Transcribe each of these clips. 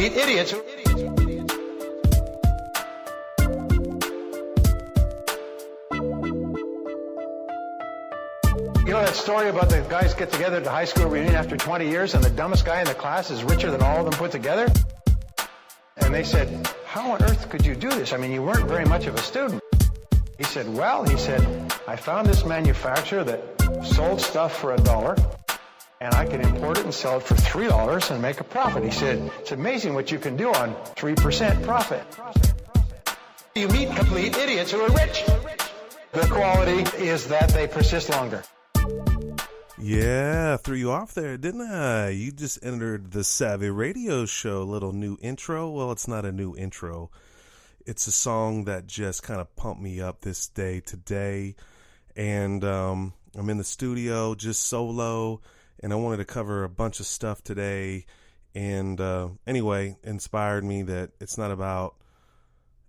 complete idiots. You know that story about the guys get together at the high school reunion after 20 years and the dumbest guy in the class is richer than all of them put together? And they said, how on earth could you do this? I mean, you weren't very much of a student. He said, I found this manufacturer that sold stuff for $1, and I could import it and sell it for $3 and make a profit. He said, it's amazing what you can do on 3% profit. You meet complete idiots who are rich. The quality is that they persist longer. Yeah, threw you off there, didn't I? You just entered the Savvy Radio Show. Little new intro. Well, it's not a new intro. It's a song that just kind of pumped me up this day today. And I'm in the studio just solo, and I wanted to cover a bunch of stuff today. And anyway, inspired me that it's not about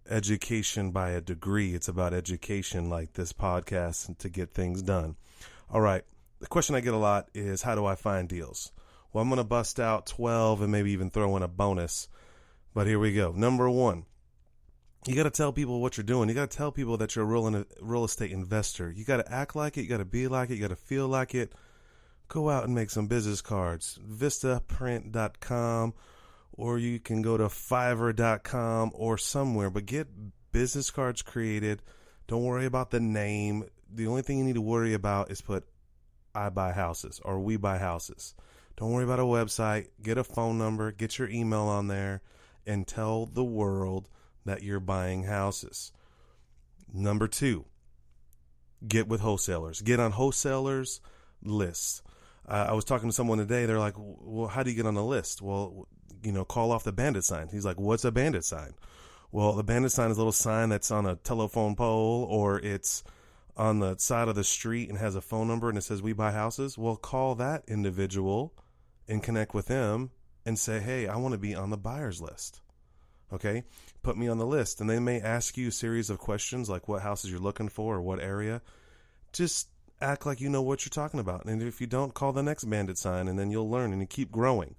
education by a degree. It's about education like this podcast to get things done. All right. The question I get a lot is, how do I find deals? Well, I'm going to bust out 12 and maybe even throw in a bonus. But here we go. Number one, you got to tell people what you're doing. You got to tell people that you're a real estate investor. You got to act like it. You got to be like it. You got to feel like it. Go out and make some business cards. Vistaprint.com, or you can go to Fiverr.com or somewhere. But get business cards created. Don't worry about the name. The only thing you need to worry about is put I buy houses or we buy houses. Don't worry about a website. Get a phone number, get your email on there, and tell the world that you're buying houses. Number two, get with wholesalers. Get on wholesalers' lists. I was talking to someone today. They're like, well, how do you get on the list? Well, call off the bandit sign. He's like, what's a bandit sign? Well, the bandit sign is a little sign that's on a telephone pole, or it's on the side of the street and has a phone number and it says we buy houses. Well, call that individual and connect with them and say, hey, I want to be on the buyer's list. Okay, put me on the list. And they may ask you a series of questions like what houses you're looking for or what area. Just act like you know what you're talking about. And if you don't, call the next bandit sign, and then you'll learn and you keep growing.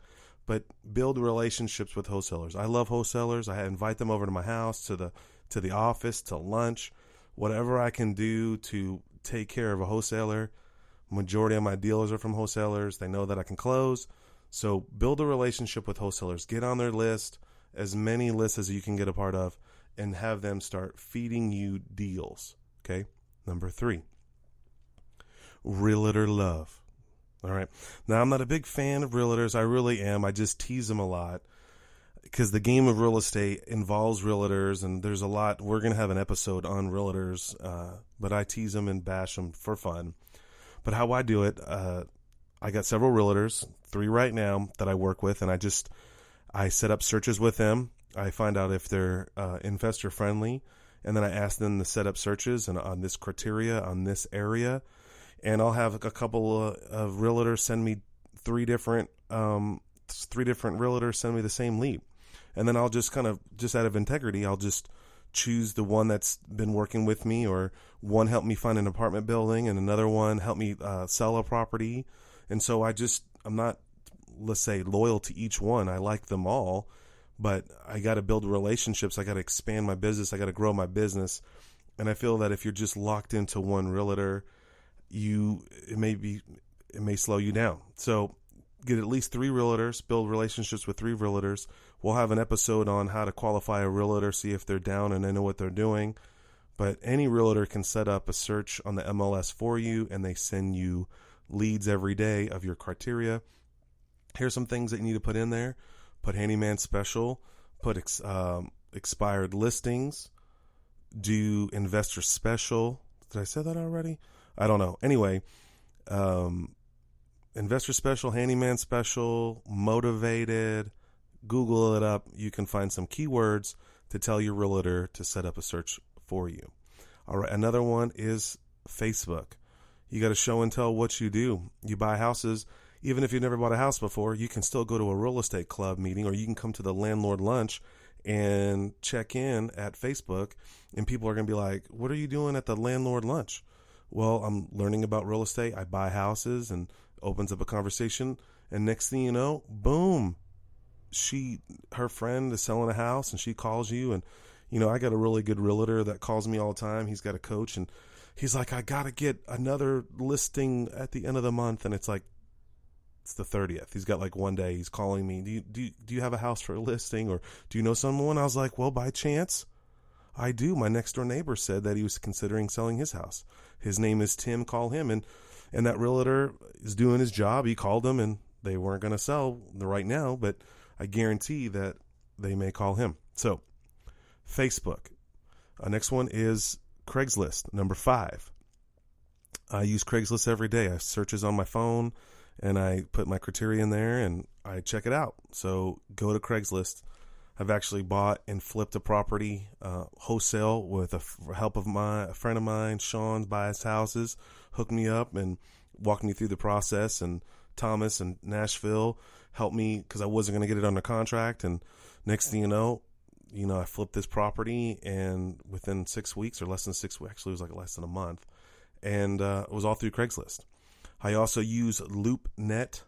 But build relationships with wholesalers. I love wholesalers. I invite them over to my house, to the office, to lunch. Whatever I can do to take care of a wholesaler. Majority of my dealers are from wholesalers. They know that I can close. So build a relationship with wholesalers. Get on their list, as many lists as you can get a part of, and have them start feeding you deals. Okay? Number three, realtor love. All right. Now, I'm not a big fan of realtors. I really am. I just tease them a lot, because the game of real estate involves realtors, and there's a lot. We're going to have an episode on realtors, but I tease them and bash them for fun. But how I do it, I got several realtors, 3 right now that I work with, and I set up searches with them. I find out if they're investor friendly, and then I ask them to set up searches and on this criteria, on this area, and I'll have a couple of realtors send me 3 different realtors send me the same lead. And then I'll just just out of integrity, I'll just choose the one that's been working with me, or one helped me find an apartment building and another one helped me sell a property. And so I'm not, let's say, loyal to each one. I like them all, but I got to build relationships. I got to expand my business. I got to grow my business. And I feel that if you're just locked into one realtor, it may slow you down. So get at least 3 realtors, build relationships with 3 realtors. We'll have an episode on how to qualify a realtor, see if they're down and they know what they're doing. But any realtor can set up a search on the MLS for you, and they send you leads every day of your criteria. Here's some things that you need to put in there. Put handyman special, put expired listings, do investor special. Did I say that already? I don't know. Anyway, investor special, handyman special, motivated. Google it up. You can find some keywords to tell your realtor to set up a search for you. All right. Another one is Facebook. You got to show and tell what you do. You buy houses. Even if you've never bought a house before, you can still go to a real estate club meeting, or you can come to the landlord lunch and check in at Facebook, and people are going to be like, what are you doing at the landlord lunch? Well, I'm learning about real estate. I buy houses, and opens up a conversation. And next thing you know, boom, her friend is selling a house and she calls you, and I got a really good realtor that calls me all the time. He's got a coach, and he's like, I got to get another listing at the end of the month. And it's like, it's the 30th. He's got like one day he's calling me. Do you have a house for a listing, or do you know someone? I was like, well, by chance I do. My next door neighbor said that he was considering selling his house. His name is Tim. Call him. And that realtor is doing his job. He called them, and they weren't going to sell right now, but I guarantee that they may call him. So Facebook. Next one is Craigslist, number 5. I use Craigslist every day. I searches on my phone, and I put my criteria in there, and I check it out. So go to Craigslist. I've actually bought and flipped a property wholesale with help of a friend of mine. Sean buys houses, hooked me up and walked me through the process, and Thomas in Nashville helped me because I wasn't going to get it under contract. And next thing you know, I flipped this property, and within 6 weeks, or less than 6 weeks, actually it was like less than a month, and it was all through Craigslist. I also use LoopNet.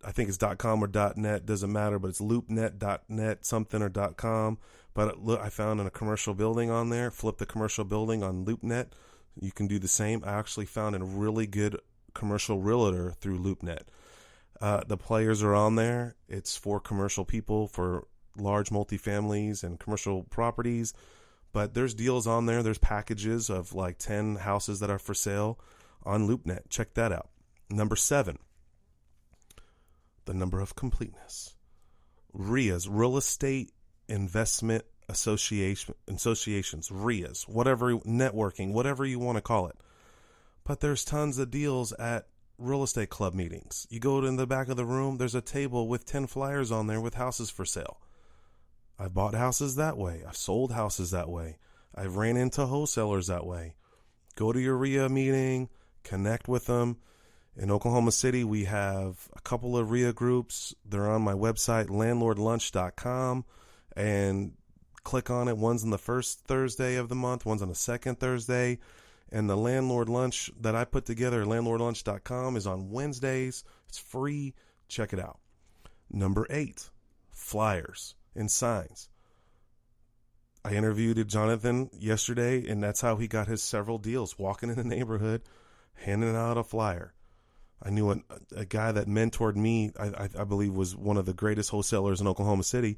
I think it's .com or .net, doesn't matter, but it's loopnet.net something or .com. But I found in a commercial building on there, flipped the commercial building on LoopNet. You can do the same. I actually found a really good commercial realtor through LoopNet. The players are on there. It's for commercial people, for large multifamilies and commercial properties. But there's deals on there. There's packages of like 10 houses that are for sale on LoopNet. Check that out. Number 7, the number of completeness. RIAs, Real Estate Investment Associations, RIAs, whatever, networking, whatever you want to call it. But there's tons of deals at real estate club meetings. You go in the back of the room, there's a table with 10 flyers on there with houses for sale. I've bought houses that way. I've sold houses that way. I've ran into wholesalers that way. Go to your RIA meeting, connect with them. In Oklahoma City, we have a couple of RIA groups. They're on my website, landlordlunch.com, and click on it. One's on the first Thursday of the month. One's on the second Thursday. And the Landlord Lunch that I put together, landlordlunch.com, is on Wednesdays. It's free. Check it out. Number 8, flyers and signs. I interviewed Jonathan yesterday, and that's how he got his several deals, walking in the neighborhood, handing out a flyer. I knew a guy that mentored me, I believe was one of the greatest wholesalers in Oklahoma City.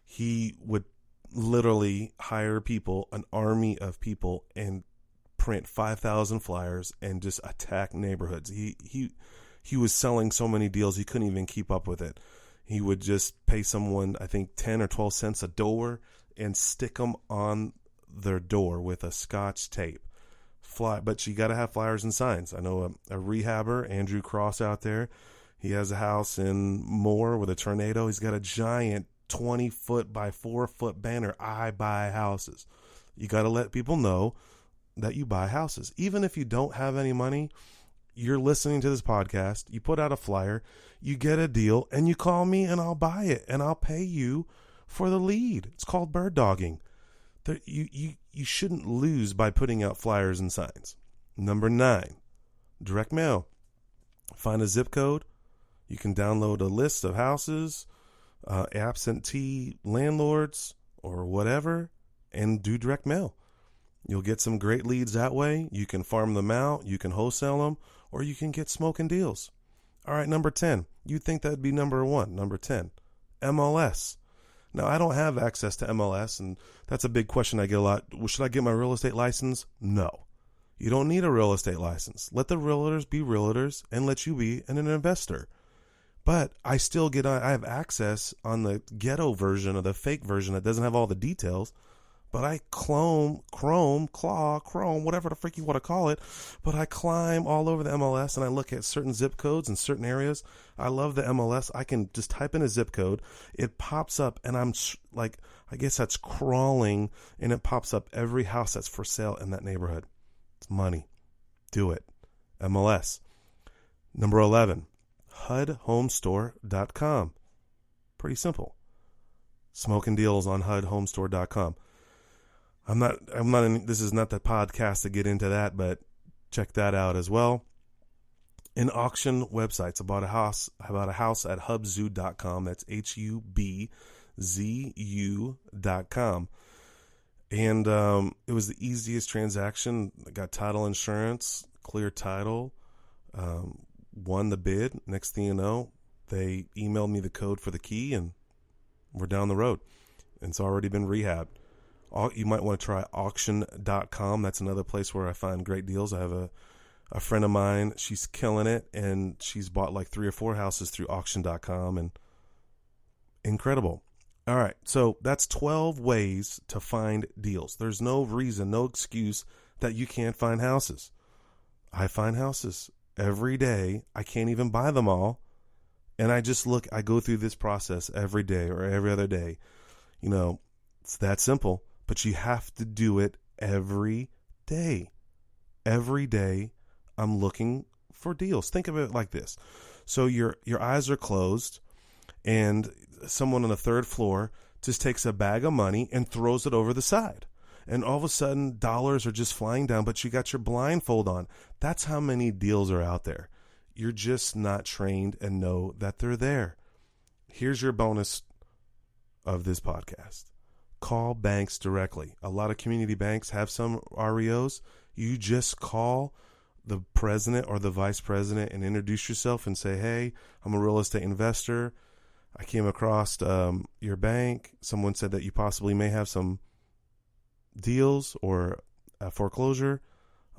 He would literally hire people, an army of people, and print 5,000 flyers and just attack neighborhoods. He was selling so many deals, he couldn't even keep up with it. He would just pay someone, I think, 10 or 12 cents a door and stick them on their door with a Scotch tape. But you got to have flyers and signs. I know a rehabber, Andrew Cross, out there. He has a house in Moore with a tornado. He's got a giant 20-foot by 4-foot banner, I buy houses. You got to let people know that you buy houses. Even if you don't have any money, you're listening to this podcast, you put out a flyer, you get a deal, and you call me and I'll buy it and I'll pay you for the lead. It's called bird dogging. You shouldn't lose by putting out flyers and signs. Number 9, direct mail. Find a zip code. You can download a list of houses, absentee landlords, or whatever, and do direct mail. You'll get some great leads that way. You can farm them out, you can wholesale them, or you can get smoking deals. All right, number 10. You'd think that'd be number 1. Number 10, MLS. Now, I don't have access to MLS, and that's a big question I get a lot. Well, should I get my real estate license? No. You don't need a real estate license. Let the realtors be realtors and let you be an investor. But I still I have access on the ghetto version or the fake version that doesn't have all the details. But I chrome, whatever the freak you want to call it. But I climb all over the MLS and I look at certain zip codes in certain areas. I love the MLS. I can just type in a zip code. It pops up and I'm like, I guess that's crawling, and it pops up every house that's for sale in that neighborhood. It's money. Do it. MLS. Number 11, HUDHomestore.com. Pretty simple. Smoking deals on HUDHomestore.com. This is not the podcast to get into that, but check that out as well. in auction websites. I bought a house at hubzu.com. That's HUBZU.com. And it was the easiest transaction. I got title insurance, clear title, won the bid. Next thing you know, they emailed me the code for the key, and we're down the road. And it's already been rehabbed. You might want to try auction.com. That's another place where I find great deals. I have a friend of mine, she's killing it, and she's bought like 3 or 4 houses through auction.com, and incredible. All right, so that's 12 ways to find deals. There's no reason, no excuse that you can't find houses. I find houses every day. I can't even buy them all. And I go through this process every day or every other day. You know, it's that simple, but you have to do it every day. Every day I'm looking for deals. Think of it like this. So your eyes are closed, and someone on the 3rd floor just takes a bag of money and throws it over the side. And all of a sudden, dollars are just flying down, but you got your blindfold on. That's how many deals are out there. You're just not trained and know that they're there. Here's your bonus of this podcast. Call banks directly. A lot of community banks have some REOs. You just call the president or the vice president and introduce yourself and say, hey, I'm a real estate investor. I came across your bank. Someone said that you possibly may have some deals or a foreclosure.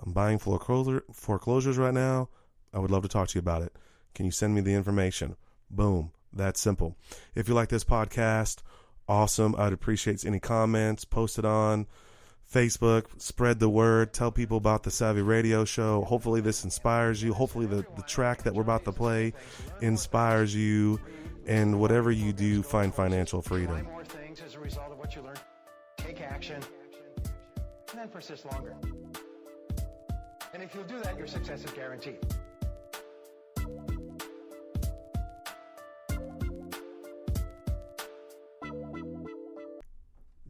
I'm buying foreclosures right now. I would love to talk to you about it. Can you send me the information? Boom. That's simple. If you like this podcast, awesome. I'd appreciate any comments. Post it on Facebook, spread the word, tell people about the Savvy Radio Show. Hopefully this inspires you. Hopefully the track that we're about to play inspires you. And whatever you do, find financial freedom. Find more things as a result of what you learn. Take action, and then persist longer. And if you'll do that, your success is guaranteed.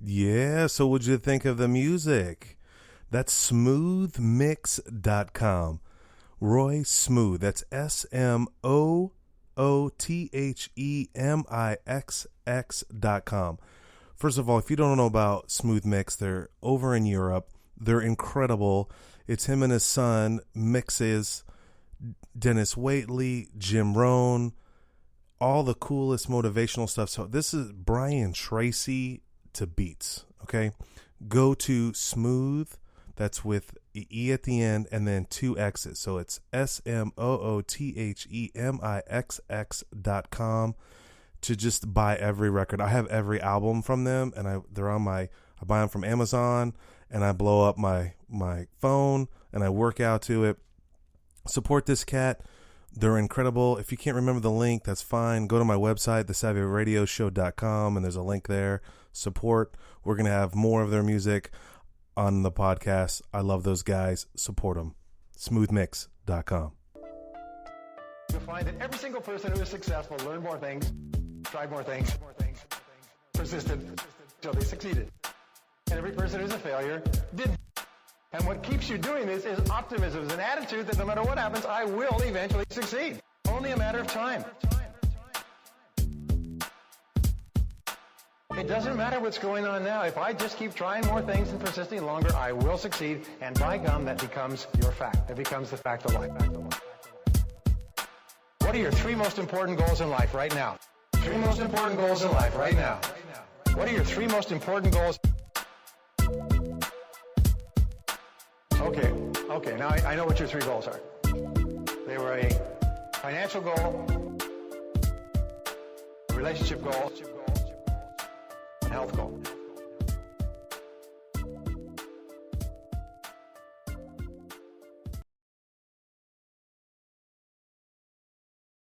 Yeah, so what'd you think of the music? That's smoothmix.com. Roy Smooth. That's SMOOTHEMIXX.com. First of all, if you don't know about Smooth Mix, they're over in Europe. They're incredible. It's him and his son mixes Dennis Waitley, Jim Rohn, all the coolest motivational stuff. So this is Brian Tracy to beats. Okay, go to Smooth. That's with E at the end and then 2 X's. So it's SMOOTHEMIXX.com to just buy every record. I have every album from them, and I buy them from Amazon, and I blow up my phone and I work out to it. Support this cat. They're incredible. If you can't remember the link, that's fine. Go to my website, thesavvyradioshow.com, and there's a link there. Support. We're going to have more of their music on the podcast. I love those guys. Support them. Smoothmix.com. You'll find that every single person who is successful learned more things, tried more things, persisted until they succeeded. And every person who's a failure didn't. And what keeps you doing this is optimism, is an attitude that no matter what happens, I will eventually succeed. Only a matter of time. It doesn't matter what's going on now. If I just keep trying more things and persisting longer, I will succeed. And by gum, that becomes your fact. That becomes the fact of life. What are your 3 most important goals in life right now? 3 most important goals in life right now. What are your 3 most important goals? Okay, now I know what your 3 goals are. They were a financial goal, a relationship goal, and a health goal.